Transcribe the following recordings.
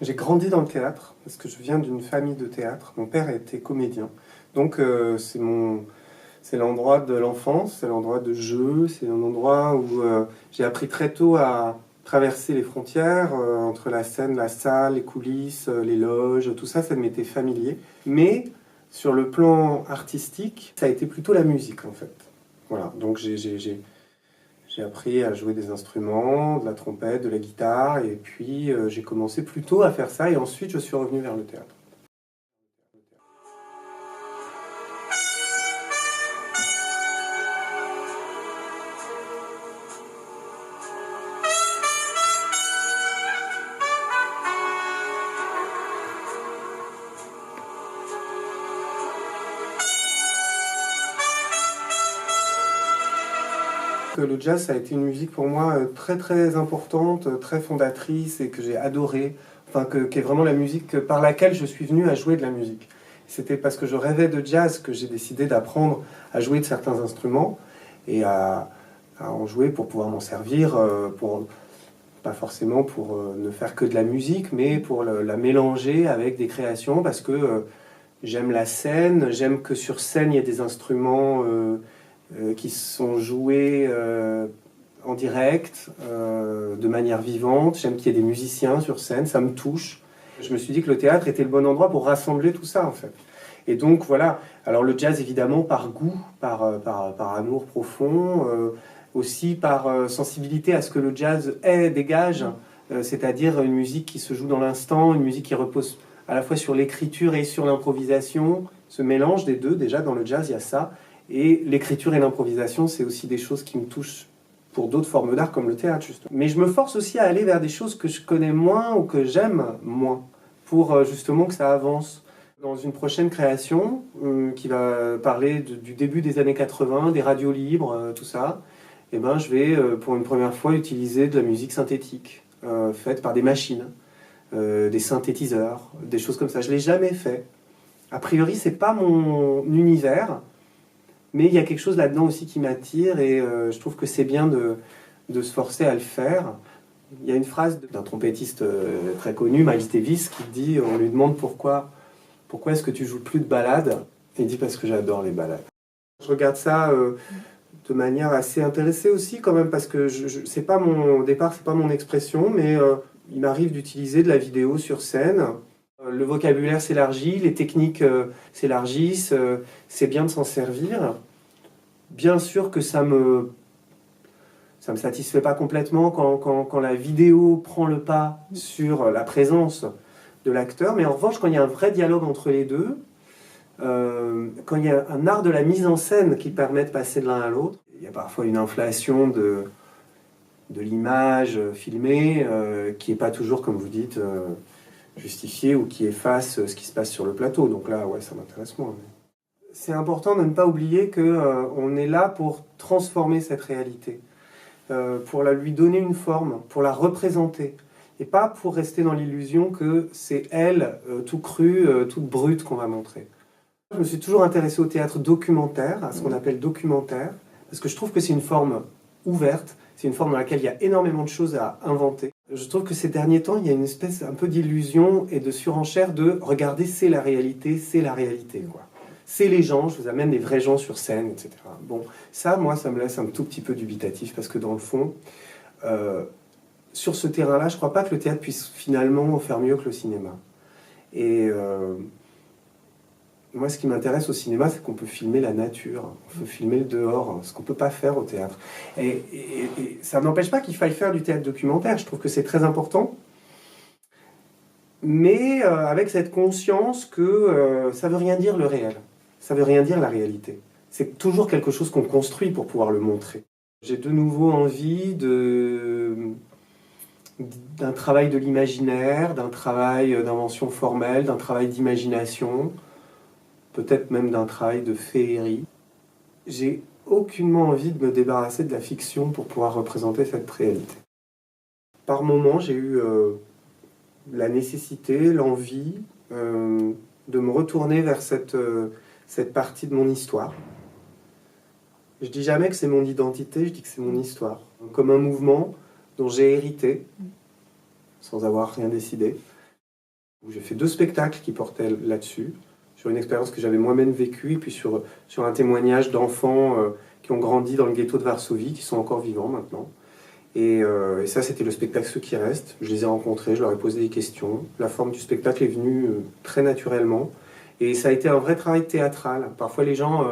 J'ai grandi dans le théâtre, parce que je viens d'une famille de théâtre. Mon père était comédien. Donc c'est l'endroit de l'enfance, c'est l'endroit de jeu, c'est un endroit où j'ai appris très tôt à traverser les frontières entre la scène, la salle, les coulisses, les loges, tout ça, ça m'était familier. Mais sur le plan artistique, ça a été plutôt la musique en fait. Voilà, donc j'ai appris à jouer des instruments, de la trompette, de la guitare, et puis j'ai commencé plutôt à faire ça, et ensuite je suis revenu vers le théâtre. Le jazz, ça a été une musique pour moi très très importante, très fondatrice, et que j'ai adorée, qui est vraiment la musique par laquelle je suis venu à jouer de la musique. C'était parce que je rêvais de jazz que j'ai décidé d'apprendre à jouer de certains instruments et à en jouer pour pouvoir m'en servir, pas forcément pour ne faire que de la musique, mais pour la mélanger avec des créations, parce que j'aime la scène, j'aime que sur scène il y ait des instruments qui sont joués en direct, de manière vivante. J'aime qu'il y ait des musiciens sur scène, ça me touche. Je me suis dit que le théâtre était le bon endroit pour rassembler tout ça en fait. Et donc voilà, alors le jazz évidemment par goût, par amour profond, aussi par sensibilité à ce que le jazz dégage, c'est-à-dire une musique qui se joue dans l'instant, une musique qui repose à la fois sur l'écriture et sur l'improvisation, ce mélange des deux. Déjà dans le jazz il y a ça, et l'écriture et l'improvisation c'est aussi des choses qui me touchent pour d'autres formes d'art comme le théâtre justement. Mais je me force aussi à aller vers des choses que je connais moins ou que j'aime moins, pour justement que ça avance. Dans une prochaine création qui va parler du début des années 80, des radios libres, tout ça, et ben, je vais pour une première fois utiliser de la musique synthétique, faite par des machines, des synthétiseurs, des choses comme ça. Je ne l'ai jamais fait. A priori, c'est pas mon univers, mais il y a quelque chose là-dedans aussi qui m'attire, et je trouve que c'est bien de se forcer à le faire. Il y a une phrase d'un trompettiste très connu, Miles Davis, qui dit, on lui demande pourquoi est-ce que tu joues plus de ballades? Il dit parce que j'adore les ballades. Je regarde ça de manière assez intéressée aussi quand même, parce que c'est pas au départ c'est pas mon expression, mais il m'arrive d'utiliser de la vidéo sur scène. Le vocabulaire s'élargit, les techniques s'élargissent, c'est bien de s'en servir. Bien sûr que ça me satisfait pas complètement quand la vidéo prend le pas sur la présence de l'acteur, mais en revanche, quand il y a un vrai dialogue entre les deux, quand il y a un art de la mise en scène qui permet de passer de l'un à l'autre, il y a parfois une inflation de l'image filmée qui n'est pas toujours, comme vous dites, justifiée, ou qui efface ce qui se passe sur le plateau. Donc là, ouais, ça m'intéresse moins. C'est important de ne pas oublier qu'on est là pour transformer cette réalité, pour lui donner une forme, pour la représenter, et pas pour rester dans l'illusion que c'est elle, tout cru, toute brute, qu'on va montrer. Je me suis toujours intéressé au théâtre documentaire, à ce qu'on appelle documentaire, parce que je trouve que c'est une forme ouverte, c'est une forme dans laquelle il y a énormément de choses à inventer. Je trouve que ces derniers temps, il y a une espèce un peu d'illusion et de surenchère de « regardez, c'est la réalité, quoi. C'est les gens, je vous amène des vrais gens sur scène, etc. » Bon, ça, moi, ça me laisse un tout petit peu dubitatif, parce que dans le fond, sur ce terrain-là, je ne crois pas que le théâtre puisse finalement faire mieux que le cinéma. Et moi, ce qui m'intéresse au cinéma, c'est qu'on peut filmer la nature, on peut filmer le dehors, ce qu'on ne peut pas faire au théâtre. Et ça n'empêche pas qu'il faille faire du théâtre documentaire, je trouve que c'est très important, mais avec cette conscience que ça ne veut rien dire le réel, ça ne veut rien dire la réalité. C'est toujours quelque chose qu'on construit pour pouvoir le montrer. J'ai de nouveau envie d'un travail de l'imaginaire, d'un travail d'invention formelle, d'un travail d'imagination, peut-être même d'un travail de féerie. J'ai aucunement envie de me débarrasser de la fiction pour pouvoir représenter cette réalité. Par moments, j'ai eu la nécessité, l'envie de me retourner vers cette partie de mon histoire. Je dis jamais que c'est mon identité, je dis que c'est mon histoire. Comme un mouvement dont j'ai hérité, sans avoir rien décidé. où j'ai fait 2 spectacles qui portaient là-dessus, sur une expérience que j'avais moi-même vécue, et puis sur un témoignage d'enfants qui ont grandi dans le ghetto de Varsovie, qui sont encore vivants maintenant. Et ça, c'était le spectacle Ceux qui restent. Je les ai rencontrés, je leur ai posé des questions. La forme du spectacle est venue très naturellement. Et ça a été un vrai travail théâtral. Parfois, les gens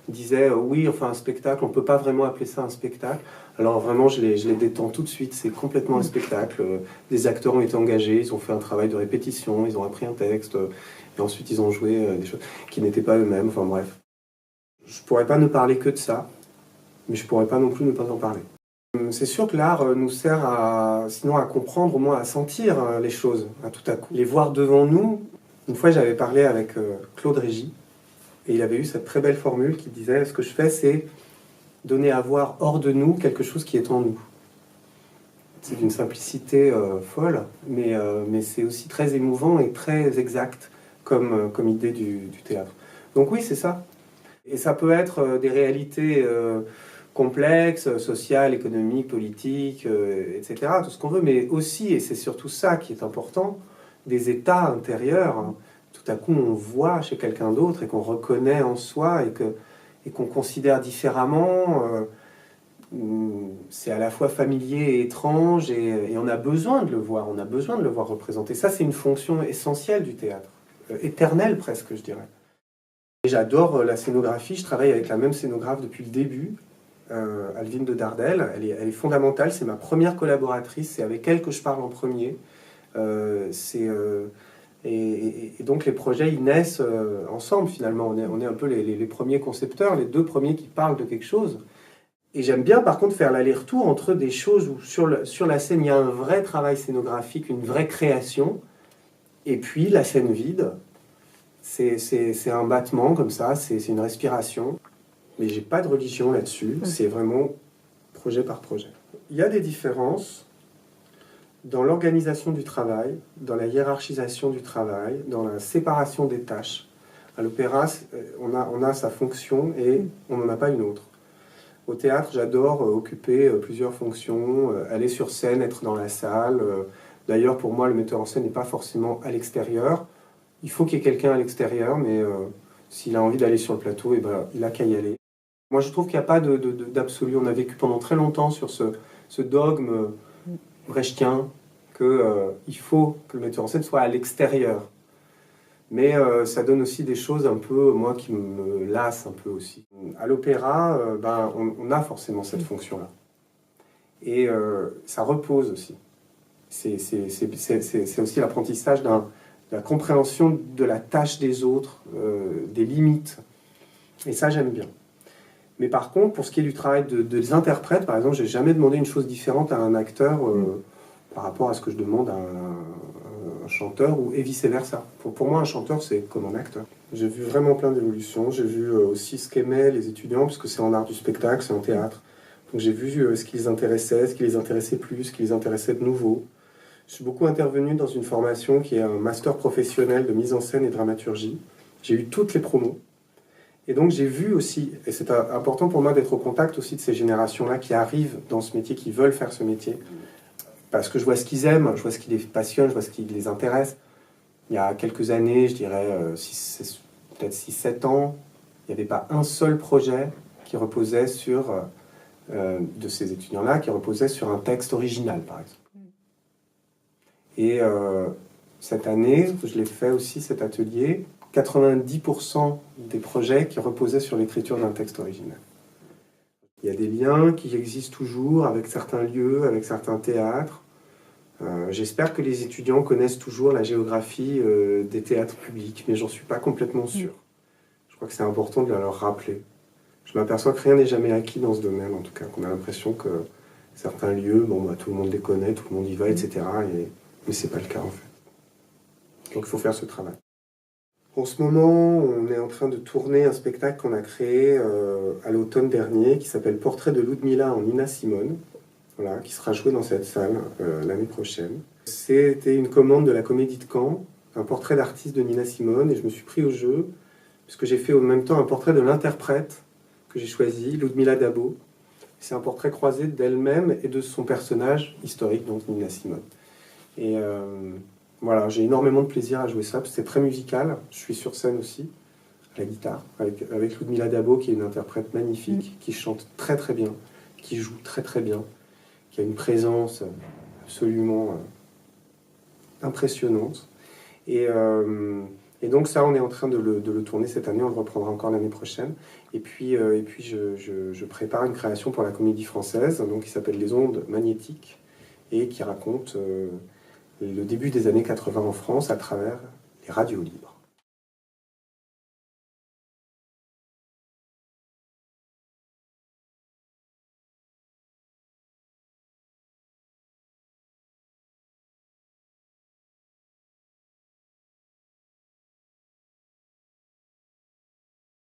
disaient oui, enfin un spectacle, on ne peut pas vraiment appeler ça un spectacle. Alors vraiment, je les détends tout de suite. C'est complètement un spectacle. Des acteurs ont été engagés, ils ont fait un travail de répétition, ils ont appris un texte, et ensuite ils ont joué des choses qui n'étaient pas eux-mêmes. Enfin bref. Je ne pourrais pas ne parler que de ça, mais je ne pourrais pas non plus ne pas en parler. C'est sûr que l'art nous sert sinon à comprendre, au moins à sentir les choses, à tout à coup. Les voir devant nous. Une fois, j'avais parlé avec Claude Régis, et il avait eu cette très belle formule qui disait « Ce que je fais, c'est donner à voir hors de nous quelque chose qui est en nous ». C'est d'une simplicité folle, mais c'est aussi très émouvant et très exact comme idée du théâtre. Donc oui, c'est ça. Et ça peut être des réalités complexes, sociales, économiques, politiques, etc., tout ce qu'on veut, mais aussi, et c'est surtout ça qui est important, des états intérieurs. Hein. Tout à coup, on voit chez quelqu'un d'autre et qu'on reconnaît en soi et qu'on considère différemment. C'est à la fois familier et étrange, et on a besoin de le voir, on a besoin de le voir représenté. Ça, c'est une fonction essentielle du théâtre, éternelle presque, je dirais. Et j'adore la scénographie, je travaille avec la même scénographe depuis le début, Alvine de Dardel. Elle est fondamentale, c'est ma première collaboratrice, c'est avec elle que je parle en premier. Et donc les projets, ils naissent ensemble finalement. On est un peu les premiers concepteurs, les 2 premiers qui parlent de quelque chose. Et j'aime bien par contre faire l'aller-retour entre des choses où sur la scène il y a un vrai travail scénographique, une vraie création, et puis la scène vide. C'est un battement comme ça, c'est une respiration. Mais j'ai pas de religion là-dessus, c'est vraiment projet par projet. Il y a des différences dans l'organisation du travail, dans la hiérarchisation du travail, dans la séparation des tâches. À l'opéra, on a sa fonction et on n'en a pas une autre. Au théâtre, j'adore occuper plusieurs fonctions, aller sur scène, être dans la salle. D'ailleurs, pour moi, le metteur en scène n'est pas forcément à l'extérieur. Il faut qu'il y ait quelqu'un à l'extérieur, mais s'il a envie d'aller sur le plateau, eh ben, il n'a qu'à y aller. Moi, je trouve qu'il n'y a pas d'absolu. On a vécu pendant très longtemps sur ce dogme brechtien qu'il faut que le metteur en scène soit à l'extérieur. Mais ça donne aussi des choses un peu, moi, qui me lassent un peu aussi. À l'opéra, on a forcément cette fonction-là. Et ça repose aussi. C'est aussi l'apprentissage de la compréhension de la tâche des autres, des limites. Et ça, j'aime bien. Mais par contre, pour ce qui est du travail des interprètes, par exemple, j'ai jamais demandé une chose différente à un acteur par rapport à ce que je demande à un chanteur, et vice-versa. Pour moi, un chanteur, c'est comme un acteur. J'ai vu vraiment plein d'évolutions. J'ai vu aussi ce qu'aimaient les étudiants, parce que c'est en art du spectacle, c'est en théâtre. Donc j'ai vu ce qui les intéressait, ce qui les intéressait plus, ce qui les intéressait de nouveau. Je suis beaucoup intervenu dans une formation qui est un master professionnel de mise en scène et dramaturgie. J'ai eu toutes les promos. Et donc j'ai vu aussi, et c'est important pour moi d'être au contact aussi de ces générations-là qui arrivent dans ce métier, qui veulent faire ce métier, parce que je vois ce qu'ils aiment, je vois ce qui les passionne, je vois ce qui les intéresse. Il y a quelques années, je dirais peut-être 6-7 ans, il n'y avait pas un seul projet qui reposait sur, de ces étudiants-là, qui reposait sur un texte original, par exemple. Et cette année, je l'ai fait aussi, cet atelier, 90% des projets qui reposaient sur l'écriture d'un texte original. Il y a des liens qui existent toujours avec certains lieux, avec certains théâtres. J'espère que les étudiants connaissent toujours la géographie des théâtres publics, mais j'en suis pas complètement sûr. Je crois que c'est important de leur rappeler. Je m'aperçois que rien n'est jamais acquis dans ce domaine, en tout cas, qu'on a l'impression que certains lieux, tout le monde les connaît, tout le monde y va, etc. Mais c'est pas le cas, en fait. Donc il faut faire ce travail. En ce moment, on est en train de tourner un spectacle qu'on a créé à l'automne dernier, qui s'appelle Portrait de Ludmilla en Nina Simone, voilà, qui sera joué dans cette salle l'année prochaine. C'était une commande de la Comédie de Caen, un portrait d'artiste de Nina Simone, et je me suis pris au jeu, puisque j'ai fait en même temps un portrait de l'interprète que j'ai choisi, Ludmilla Dabo. C'est un portrait croisé d'elle-même et de son personnage historique, donc Nina Simone. Et Voilà, j'ai énormément de plaisir à jouer ça, parce que c'est très musical. Je suis sur scène aussi, à la guitare, avec Ludmila Dabo, qui est une interprète magnifique, qui chante très très bien, qui joue très très bien, qui a une présence absolument impressionnante. Et donc ça, on est en train de le tourner cette année, on le reprendra encore l'année prochaine. Et puis je prépare une création pour la Comédie Française, donc, qui s'appelle Les Ondes Magnétiques, et qui raconte le début des années 80 en France à travers les radios libres.